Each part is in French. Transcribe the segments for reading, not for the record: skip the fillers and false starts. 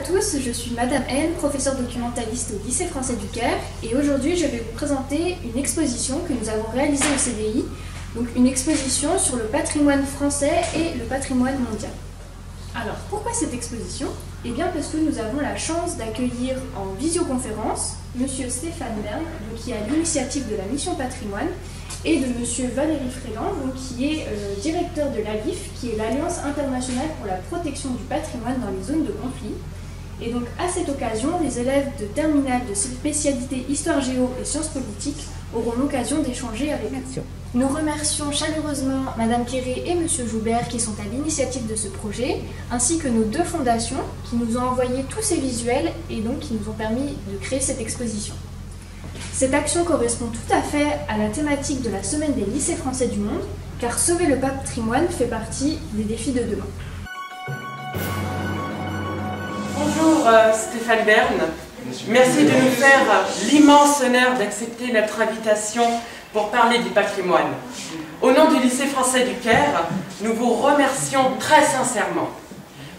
tous, je suis Madame N, professeure documentaliste au lycée français du Caire, et aujourd'hui je vais vous présenter une exposition que nous avons réalisée au CDI, donc une exposition sur le patrimoine français et le patrimoine mondial. Alors pourquoi cette exposition? Eh bien parce que nous avons la chance d'accueillir en visioconférence Monsieur Stéphane Bern, qui est à l'initiative de la mission patrimoine, et de Monsieur Valérie Fréland, qui est directeur de l'ALIF, qui est l'Alliance internationale pour la protection du patrimoine dans les zones de conflit. Et donc à cette occasion, les élèves de terminale de spécialité Histoire Géo et Sciences Politiques auront l'occasion d'échanger avec nous. Nous remercions chaleureusement Madame Quéré et Monsieur Joubert qui sont à l'initiative de ce projet, ainsi que nos deux fondations qui nous ont envoyé tous ces visuels et donc qui nous ont permis de créer cette exposition. Cette action correspond tout à fait à la thématique de la Semaine des lycées français du monde, car sauver le patrimoine fait partie des défis de demain. Bonjour Stéphane Bern, merci de nous faire l'immense honneur d'accepter notre invitation pour parler du patrimoine. Au nom du lycée français du Caire, nous vous remercions très sincèrement.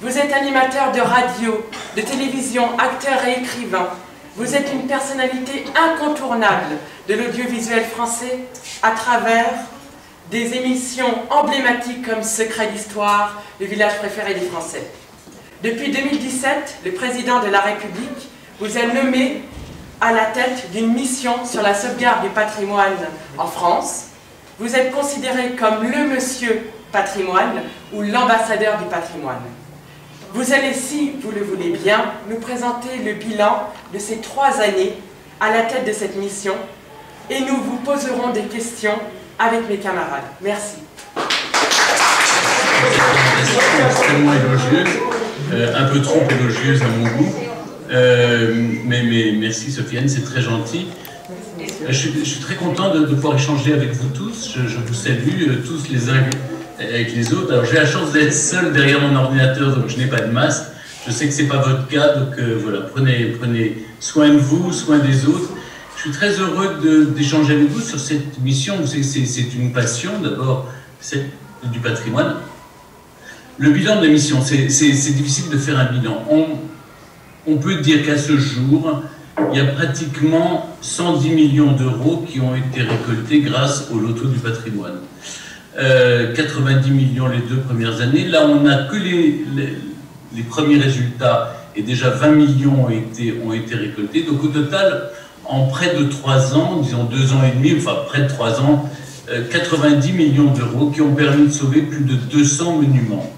Vous êtes animateur de radio, de télévision, acteur et écrivain. Vous êtes une personnalité incontournable de l'audiovisuel français à travers des émissions emblématiques comme Secret d'Histoire, Le village préféré des Français. Depuis 2017, le président de la République vous a nommé à la tête d'une mission sur la sauvegarde du patrimoine en France. Vous êtes considéré comme le monsieur patrimoine ou l'ambassadeur du patrimoine. Vous allez, si vous le voulez bien, nous présenter le bilan de ces 3 années à la tête de cette mission et nous vous poserons des questions avec mes camarades. Merci. Extrêmement élogieuse, un peu trop élogieuse à mon goût, mais merci Sofiane, c'est très gentil. Je suis très content de pouvoir échanger avec vous tous. Je vous salue tous les uns avec les autres. Alors j'ai la chance d'être seul derrière mon ordinateur, donc je n'ai pas de masque. Je sais que ce n'est pas votre cas, donc voilà, prenez soin de vous, soin des autres. Je suis très heureux d'échanger avec vous sur cette mission. Vous savez que c'est une passion, d'abord, c'est du patrimoine. Le bilan de la mission, c'est difficile de faire un bilan. On peut dire qu'à ce jour, il y a pratiquement 110 millions d'euros qui ont été récoltés grâce au loto du patrimoine. 90 millions les 2 premières années. Là, on n'a que les premiers résultats et déjà 20 millions ont été récoltés. Donc au total, en près de 3 ans, disons 2 ans et demi, enfin près de 3 ans, 90 millions d'euros qui ont permis de sauver plus de 200 monuments.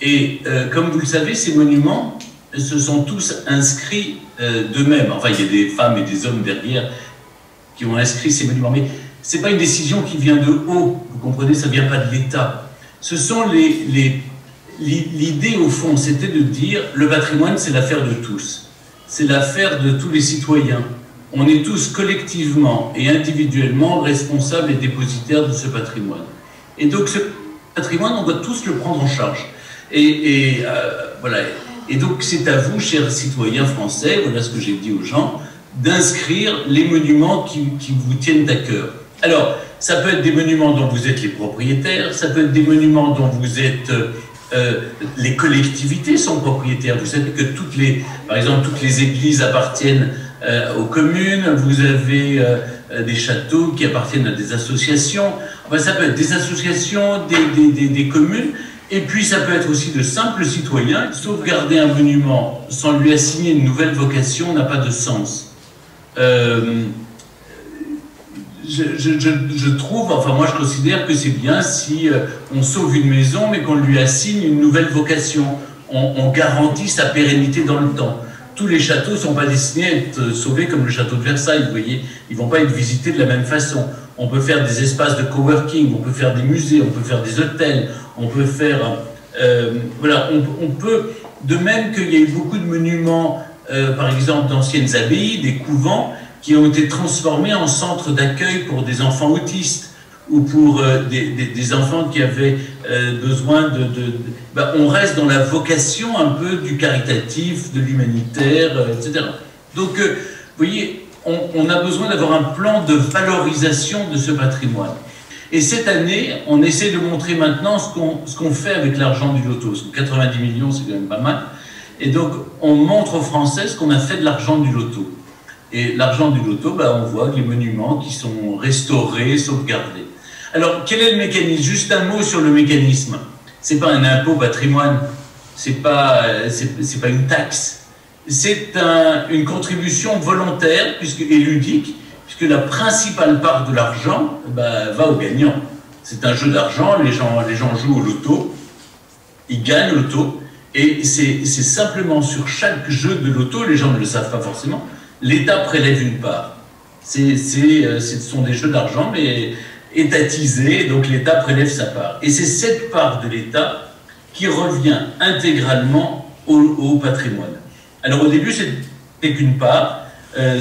Et comme vous le savez, ces monuments se sont tous inscrits d'eux-mêmes. Enfin, il y a des femmes et des hommes derrière qui ont inscrit ces monuments. Mais ce n'est pas une décision qui vient de haut, vous comprenez, ça ne vient pas de l'État. Ce sont l'idée, au fond, c'était de dire le patrimoine, c'est l'affaire de tous. C'est l'affaire de tous les citoyens. On est tous collectivement et individuellement responsables et dépositaires de ce patrimoine. Et donc, ce patrimoine, on doit tous le prendre en charge. Voilà. Et donc, c'est à vous, chers citoyens français, voilà ce que j'ai dit aux gens, d'inscrire les monuments qui vous tiennent à cœur. Alors, ça peut être des monuments dont vous êtes les propriétaires, ça peut être des monuments dont vous êtes... les collectivités sont propriétaires. Vous savez que par exemple, toutes les églises appartiennent aux communes, vous avez des châteaux qui appartiennent à des associations. Enfin, ça peut être des associations, des communes, et puis ça peut être aussi de simples citoyens. Sauvegarder un monument sans lui assigner une nouvelle vocation n'a pas de sens. Je trouve, enfin moi je considère que c'est bien si on sauve une maison mais qu'on lui assigne une nouvelle vocation. On garantit sa pérennité dans le temps. Tous les châteaux ne sont pas destinés à être sauvés comme le château de Versailles, vous voyez. Ils ne vont pas être visités de la même façon. On peut faire des espaces de coworking, on peut faire des musées, on peut faire des hôtels, on peut faire... voilà, on peut... De même qu'il y a eu beaucoup de monuments, par exemple d'anciennes abbayes, des couvents, qui ont été transformés en centres d'accueil pour des enfants autistes ou pour des enfants qui avaient besoin on reste dans la vocation un peu du caritatif, de l'humanitaire, etc. Donc, vous voyez, on a besoin d'avoir un plan de valorisation de ce patrimoine. Et cette année, on essaie de montrer maintenant ce qu'on fait avec l'argent du loto. Parce que 90 millions, c'est quand même pas mal. Et donc, on montre aux Français ce qu'on a fait de l'argent du loto. Et l'argent du loto, on voit les monuments qui sont restaurés, sauvegardés. Alors, quel est le mécanisme? Juste un mot sur le mécanisme. C'est pas un impôt patrimoine, c'est pas une taxe. C'est une contribution volontaire et ludique, puisque la principale part de l'argent va aux gagnants. C'est un jeu d'argent, les gens jouent au loto, ils gagnent au loto, et c'est simplement sur chaque jeu de loto, les gens ne le savent pas forcément, l'État prélève une part. Ce sont des jeux d'argent, mais étatisés, donc l'État prélève sa part. Et c'est cette part de l'État qui revient intégralement au patrimoine. Alors au début, c'était qu'une part,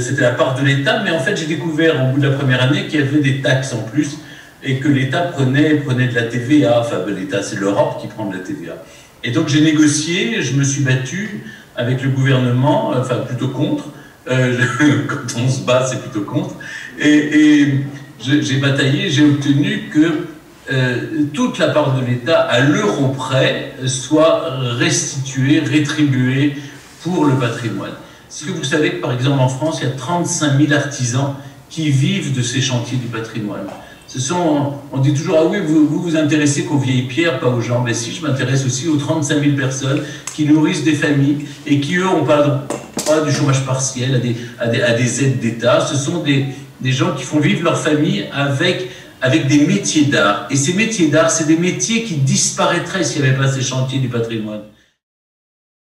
c'était la part de l'État, mais en fait j'ai découvert au bout de la première année qu'il y avait des taxes en plus, et que l'État prenait de la TVA, enfin l'État c'est l'Europe qui prend de la TVA. Et donc j'ai négocié, je me suis battu avec le gouvernement, enfin plutôt contre, quand on se bat c'est plutôt contre, et j'ai bataillé, j'ai obtenu que toute la part de l'État, à l'euro près, soit restituée, rétribuée pour le patrimoine. Est-ce que vous savez que par exemple en France, il y a 35 000 artisans qui vivent de ces chantiers du patrimoine? On dit toujours, ah oui, vous vous intéressez qu'aux vieilles pierres, pas aux gens. Mais si, je m'intéresse aussi aux 35 000 personnes qui nourrissent des familles et qui, eux, n'ont pas du chômage partiel, à des aides d'État. Ce sont des gens qui font vivre leur famille avec des métiers d'art. Et ces métiers d'art, c'est des métiers qui disparaîtraient s'il n'y avait pas ces chantiers du patrimoine.